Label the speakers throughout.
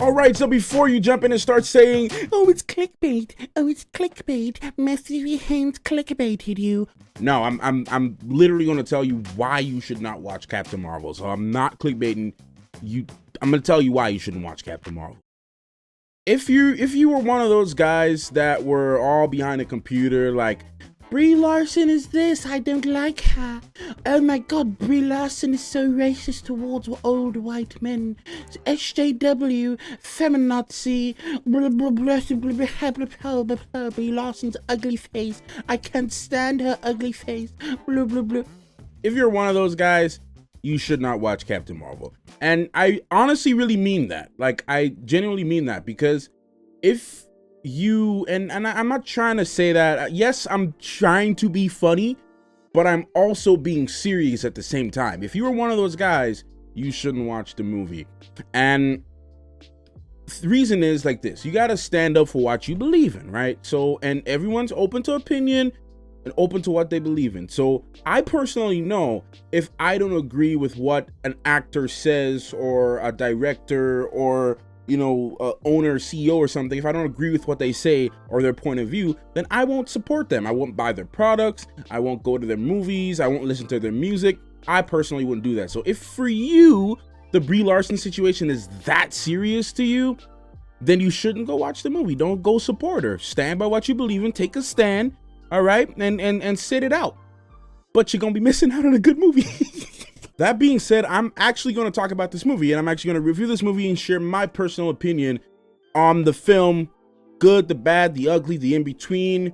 Speaker 1: All right, so before you jump in and start saying, "Oh, it's clickbait. Oh, it's clickbait. Matthew Haynes clickbaited you." No, I'm literally going to tell you why you should not watch Captain Marvel. So I'm not clickbaiting you. I'm going to tell you why you shouldn't watch Captain Marvel. If you were one of those guys that were all behind a computer, like, Brie Larson is this, I don't like her. Oh my god, Brie Larson is so racist towards old white men. SJW, feminazi, blah blah blah blah blah blah blah. Brie Larson's ugly face. I can't stand her ugly face. Blah blah blah. If you're one of those guys, you should not watch Captain Marvel. And I honestly really mean that. Like, I genuinely mean that, because if you, and I'm not trying to say that, yes, I'm trying to be funny, but I'm also being serious at the same time. If you were one of those guys, you shouldn't watch the movie. And the reason is like this: you got to stand up for what you believe in, right? So, and everyone's open to opinion and open to what they believe in. So I personally know if I don't agree with what an actor says, or a director, or owner, CEO or something, if I don't agree with what they say or their point of view, then I won't support them. I won't buy their products. I won't go to their movies. I won't listen to their music. I personally wouldn't do that. So if for you, the Brie Larson situation is that serious to you, then you shouldn't go watch the movie. Don't go support her. Stand by what you believe in. Take a stand. All right. And sit it out. But you're going to be missing out on a good movie. That being said, I'm actually going to talk about this movie, and I'm actually going to review this movie and share my personal opinion on the film. Good, the bad, the ugly, the in-between,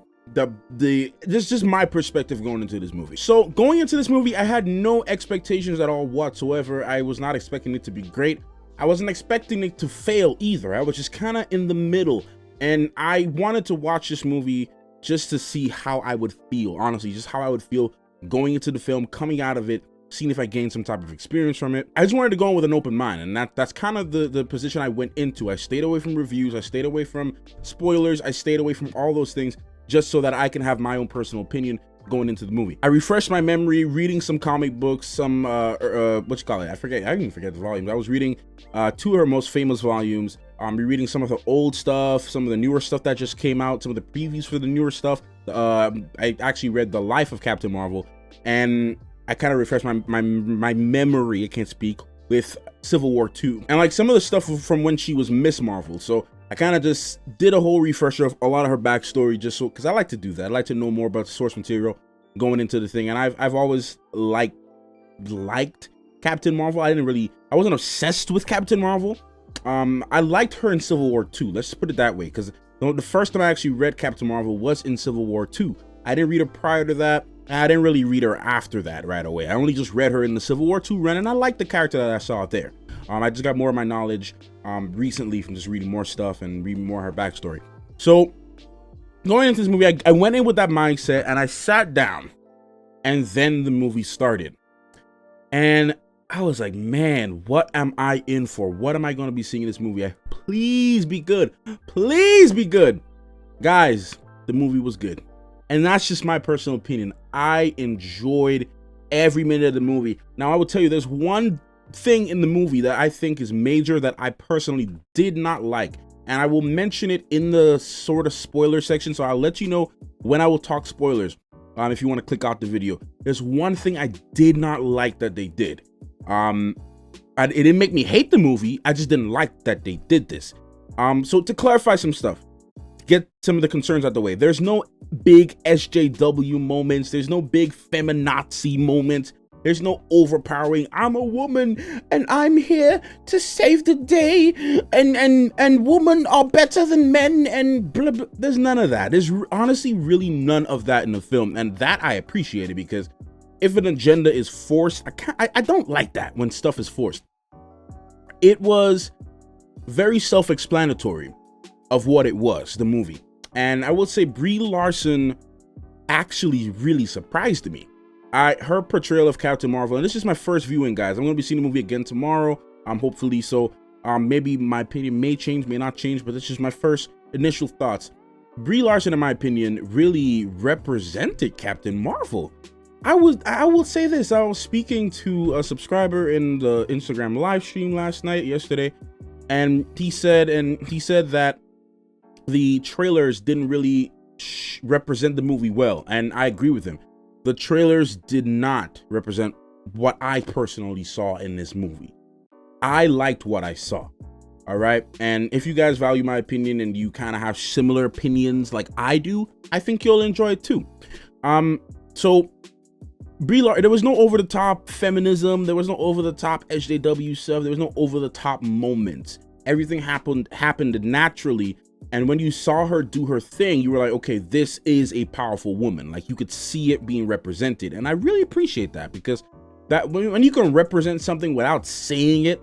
Speaker 1: this is just my perspective going into this movie. So going into this movie, I had no expectations at all whatsoever. I was not expecting it to be great. I wasn't expecting it to fail either. I was just kind of in the middle, and I wanted to watch this movie just to see how I would feel, honestly, just how I would feel going into the film, coming out of it, seeing if I gained some type of experience from it. I just wanted to go in with an open mind, and that's kind of the position I went into. I stayed away from reviews, I stayed away from spoilers, I stayed away from all those things, just so that I can have my own personal opinion going into the movie. I refreshed my memory reading some comic books, some what you call it, I even forget the volumes. I was reading two of her most famous volumes, rereading some of the old stuff, some of the newer stuff that just came out, some of the previews for the newer stuff. I actually read The Life of Captain Marvel, and I kind of refreshed my memory, I can't speak, with Civil War II. And like some of the stuff from when she was Miss Marvel. So I kind of just did a whole refresher of a lot of her backstory, just so, because I like to do that. I like to know more about the source material going into the thing. And I've always liked Captain Marvel. I wasn't obsessed with Captain Marvel. I liked her in Civil War II. Let's just put it that way, because the first time I actually read Captain Marvel was in Civil War II. I didn't read her prior to that. I didn't really read her after that right away. I only just read her in the Civil War II run, and I liked the character that I saw there. I just got more of my knowledge recently from just reading more stuff and reading more of her backstory. So going into this movie, I went in with that mindset, and I sat down, and then the movie started. And I was like, man, what am I in for? What am I going to be seeing in this movie? Please be good. Please be good. Guys, the movie was good. And that's just my personal opinion. I enjoyed every minute of the movie. Now, I will tell you, there's one thing in the movie that I think is major that I personally did not like. And I will mention it in the sort of spoiler section. So I'll let you know when I will talk spoilers. If you want to click out the video. There's one thing I did not like that they did. It didn't make me hate the movie. I just didn't like that they did this. So to clarify some stuff, get some of the concerns out the way. There's no big SJW moments. There's no big feminazi moments. There's no overpowering, I'm a woman and I'm here to save the day, and women are better than men, and blah, blah. There's none of that. There's honestly really none of that in the film, and that I appreciated, because if an agenda is forced, I don't like that when stuff is forced. It was very self-explanatory of what it was, the movie. And I will say Brie Larson actually really surprised me. Her portrayal of Captain Marvel, and this is my first viewing, guys. I'm going to be seeing the movie again tomorrow, hopefully. So maybe my opinion may change, may not change, but this is my first initial thoughts. Brie Larson, in my opinion, really represented Captain Marvel. I will say this. I was speaking to a subscriber in the Instagram live stream yesterday, and he said that the trailers didn't really represent the movie well, and I agree with him. The trailers did not represent what I personally saw in this movie. I liked what I saw. All right, and if you guys value my opinion and you kind of have similar opinions like I do, I think you'll enjoy it too. So Brie Larson, there was no over-the-top feminism, there was no over-the-top SJW stuff, there was no over-the-top moments. Everything happened naturally, and when you saw her do her thing, you were like, okay, this is a powerful woman. Like, you could see it being represented, and I really appreciate that, because that when you can represent something without saying it,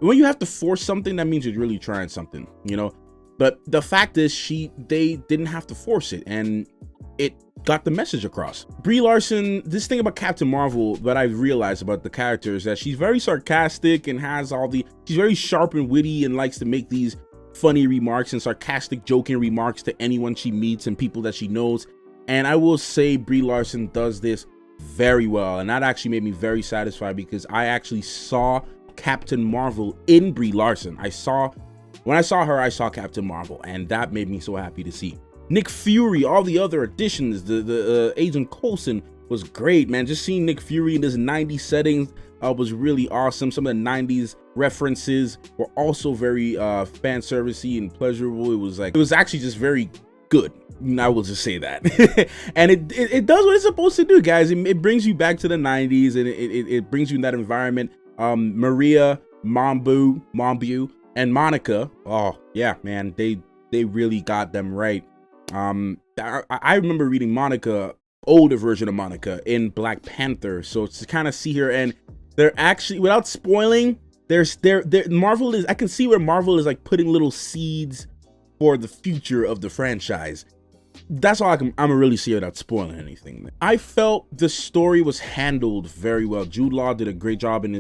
Speaker 1: when you have to force something, that means you're really trying something, you know. But the fact is, they didn't have to force it, and it got the message across. Brie Larson, this thing about Captain Marvel that I've realized about the character is that she's very sarcastic and she's very sharp and witty and likes to make these funny remarks and sarcastic joking remarks to anyone she meets and people that she knows. And I will say Brie Larson does this very well, and that actually made me very satisfied, because I actually saw Captain Marvel in Brie Larson. When I saw her, I saw Captain Marvel, and that made me so happy to see. Nick Fury, all the other additions, the Agent Coulson was great, man. Just seeing Nick Fury in this 90s setting was really awesome. Some of the 90s references were also very fan servicey and pleasurable. It was actually just very good. I will just say that. And it does what it's supposed to do, guys. It brings you back to the 90s, and it brings you in that environment. Maria, Mambu, and Monica. Oh yeah, man, they really got them right. I remember reading Monica, older version of Monica, in Black Panther. So to kind of see her, and they're actually, without spoiling, Marvel is, I can see where Marvel is like putting little seeds for the future of the franchise. That's all I'm really see without spoiling anything. I felt the story was handled very well. Jude Law did a great job in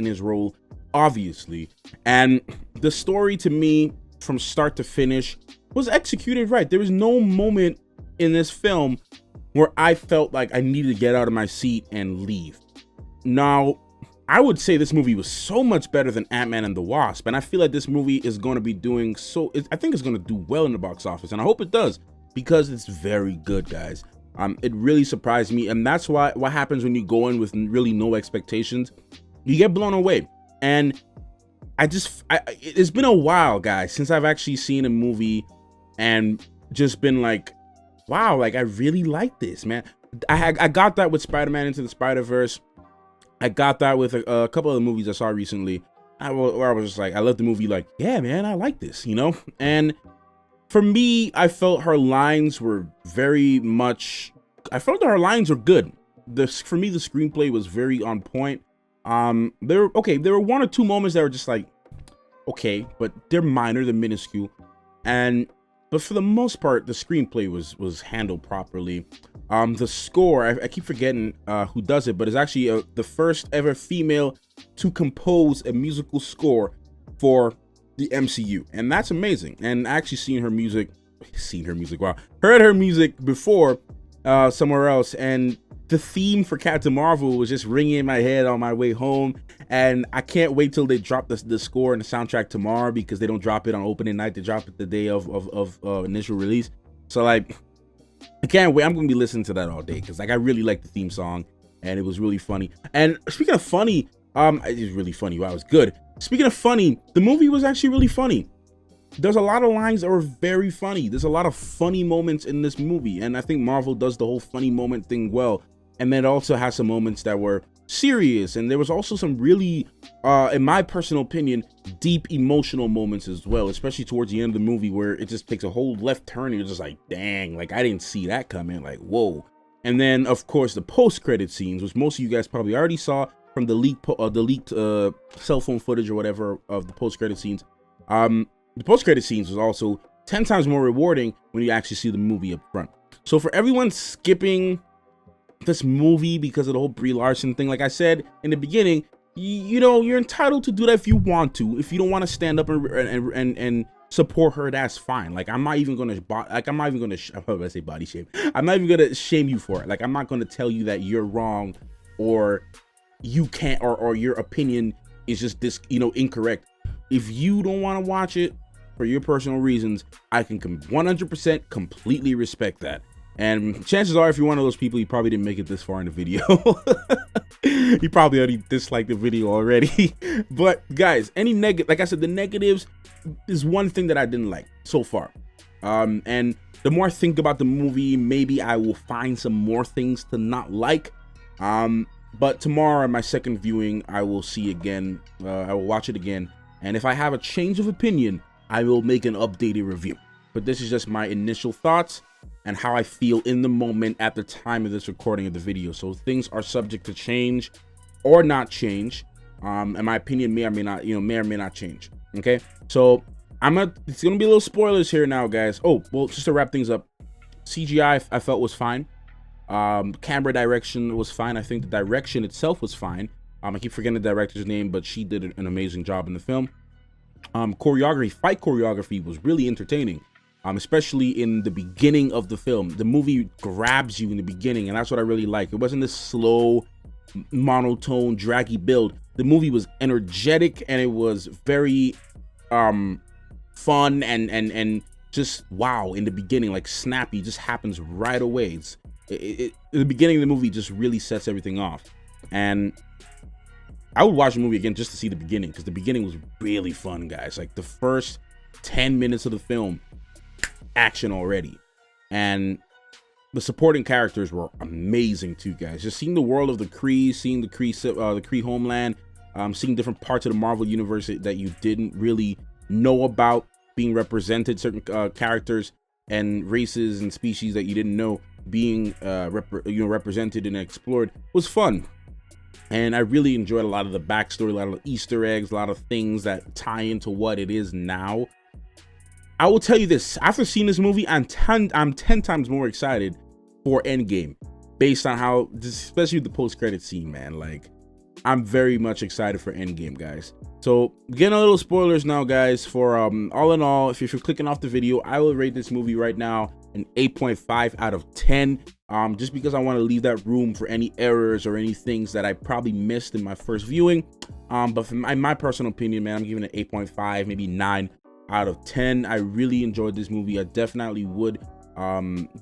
Speaker 1: his role, obviously, and the story, to me, from start to finish, was executed right. There was no moment in this film where I felt like I needed to get out of my seat and leave. Now, I would say this movie was so much better than Ant-Man and the Wasp, and I feel like this movie is going to be doing I think it's going to do well in the box office, and I hope it does, because it's very good, guys. It really surprised me, and that's what happens when you go in with really no expectations. You get blown away. And it's been a while, guys, since I've actually seen a movie and just been like, wow, like I really like this, man. I got that with Spider-Man Into the Spider-Verse. I got that with a couple of the movies I saw recently, where I was just like, I love the movie, like, yeah, man, I like this, you know? And for me, I felt her lines were very much, I felt that her lines were good. For me, the screenplay was very on point. There were one or two moments that were just like, okay, but they're minor, they're minuscule. But for the most part, the screenplay was handled properly. The score, I keep forgetting who does it, but it's actually the first ever female to compose a musical score for the MCU, and that's amazing. And I actually heard her music before somewhere else, and the theme for Captain Marvel was just ringing in my head on my way home, and I can't wait till they drop the score and the soundtrack tomorrow, because they don't drop it on opening night, they drop it the day of initial release. So like, I can't wait. I'm gonna be listening to that all day, because like I really like the theme song, and it was really funny. And speaking of funny, it was really funny. Wow, it was good. Speaking of funny, the movie was actually really funny. There's a lot of lines that were very funny. There's a lot of funny moments in this movie, and I think Marvel does the whole funny moment thing well. And then it also has some moments that were serious, and there was also some really, in my personal opinion, deep emotional moments as well, especially towards the end of the movie, where it just takes a whole left turn, and you're just like, dang, like I didn't see that coming, like whoa. And then of course the post-credit scenes, which most of you guys probably already saw from the leaked cell phone footage or whatever of the post-credit scenes. The post-credit scenes was also 10 times more rewarding when you actually see the movie up front. So for everyone skipping this movie because of the whole Brie Larson thing, like I said in the beginning, you know, you're entitled to do that if you want to. If you don't want to stand up and support her, that's fine. Like I'm not even gonna say body shame. I'm not even gonna shame you for it. Like I'm not gonna tell you that you're wrong, or you can't, or your opinion is just this, you know, incorrect. if you don't want to watch it for your personal reasons, I can 100% completely respect that. And chances are, if you're one of those people, you probably didn't make it this far in the video. You probably already disliked the video already. But guys, like I said, the negatives is one thing that I didn't like so far. And the more I think about the movie, maybe I will find some more things to not like. But tomorrow, my second viewing, I will see again. I will watch it again. And if I have a change of opinion, I will make an updated review. But this is just my initial thoughts and how I feel in the moment at the time of this recording of the video. So things are subject to change or not change. And my opinion may or may not change. Okay, so it's gonna be a little spoilers here now, guys. Oh, well, just to wrap things up, CGI I felt was fine. Camera direction was fine. I think the direction itself was fine. I keep forgetting the director's name, but she did an amazing job in the film. Fight choreography was really entertaining. Especially in the beginning of the film. The movie grabs you in the beginning, and that's what I really like. It wasn't this slow, monotone, draggy build. The movie was energetic, and it was very fun and just wow in the beginning, like snappy, just happens right away. The beginning of the movie just really sets everything off. And I would watch the movie again just to see the beginning, because the beginning was really fun, guys. Like the first 10 minutes of the film, action already. And the supporting characters were amazing too, guys. Just seeing the world of the Kree, seeing the Kree homeland, seeing different parts of the Marvel universe that you didn't really know about being represented, certain characters and races and species that you didn't know being represented and explored was fun. And I really enjoyed a lot of the backstory, a lot of Easter eggs, a lot of things that tie into what it is now. I will tell you this, after seeing this movie, I'm 10 times more excited for Endgame, based on how, especially with the post-credit scene, man. Like, I'm very much excited for Endgame, guys. So, getting a little spoilers now, guys, for all in all, if you're clicking off the video, I will rate this movie right now an 8.5 out of 10, just because I want to leave that room for any errors or any things that I probably missed in my first viewing. But for my personal opinion, man, I'm giving it 8.5, maybe 9 out of 10. I really enjoyed this movie. I definitely would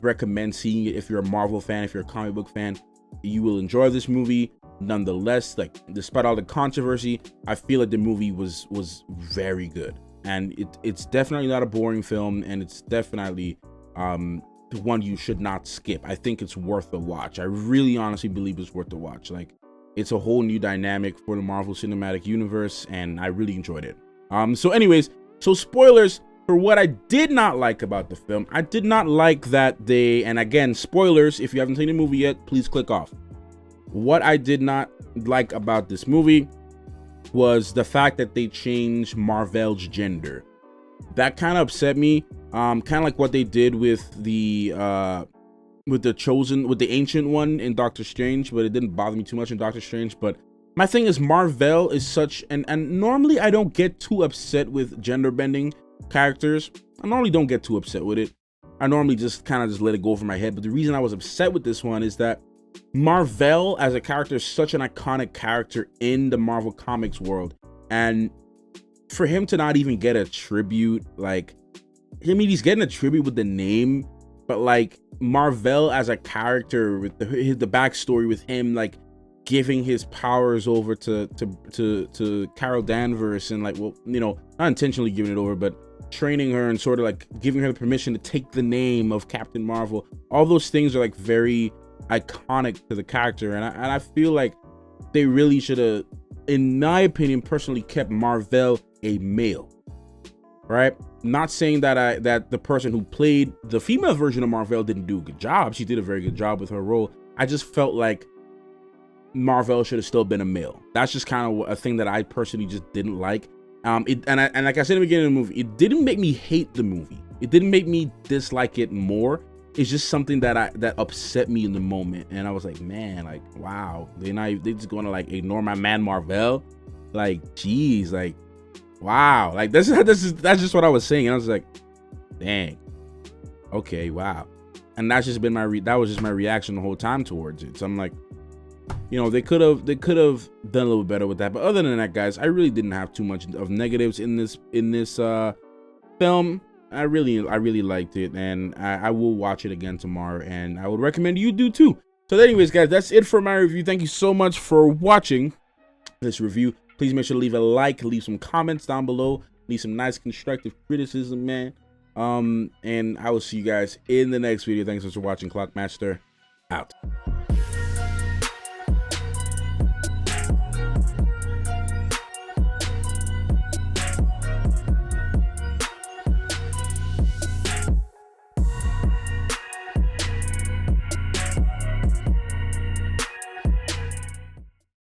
Speaker 1: recommend seeing it if you're a Marvel fan, if you're a comic book fan. You will enjoy this movie. Nonetheless, like, despite all the controversy, I feel like the movie was very good, and it's definitely not a boring film, and it's definitely the one you should not skip. I think it's worth a watch. I really honestly believe it's worth a watch. Like, it's a whole new dynamic for the Marvel Cinematic Universe, and I really enjoyed it. So anyways, so spoilers for what I did not like about the film. I did not like that and again, spoilers, if you haven't seen the movie yet, please click off. What I did not like about this movie was the fact that they changed Mar-Vell's gender. That kind of upset me. Kind of like what they did with the Ancient One in Doctor Strange, but it didn't bother me too much in Doctor Strange. But my thing is, Mar-Vell is such, and normally I don't get too upset with gender bending characters. I normally don't get too upset with it. I normally just kind of just let it go over my head. But the reason I was upset with this one is that Mar-Vell as a character is such an iconic character in the Marvel Comics world, and for him to not even get a tribute, like, I mean, he's getting a tribute with the name, but like Mar-Vell as a character with the backstory with him, like giving his powers over to Carol Danvers, and like, well, you know, not intentionally giving it over, but training her and sort of like giving her the permission to take the name of Captain Marvel. All those things are like very iconic to the character, and I feel like they really should have, in my opinion, personally, kept Mar-Vell a male. Right? Not saying that that the person who played the female version of Mar-Vell didn't do a good job. She did a very good job with her role. I just felt like Mar-Vell should have still been a male. That's just kind of a thing that I personally just didn't like. And like I said in the beginning of the movie, it didn't make me hate the movie. It didn't make me dislike it more. It's just something that upset me in the moment, and I was like, man, like, wow, they just going to like ignore my man Mar-Vell, like, geez, like, wow, like that's just what I was saying, and I was like, dang, okay, wow, and that's just been that was just my reaction the whole time towards it. So I'm like, You know, they could have done a little better with that. But other than that, guys, I really didn't have too much of negatives in this film. I really liked it, and I will watch it again tomorrow, and I would recommend you do too. So anyways, guys, that's it for my review. Thank you so much for watching this review. Please make sure to leave a like, leave some comments down below, leave some nice constructive criticism, man. And I will see you guys in the next video. Thanks for watching. Clockmaster out.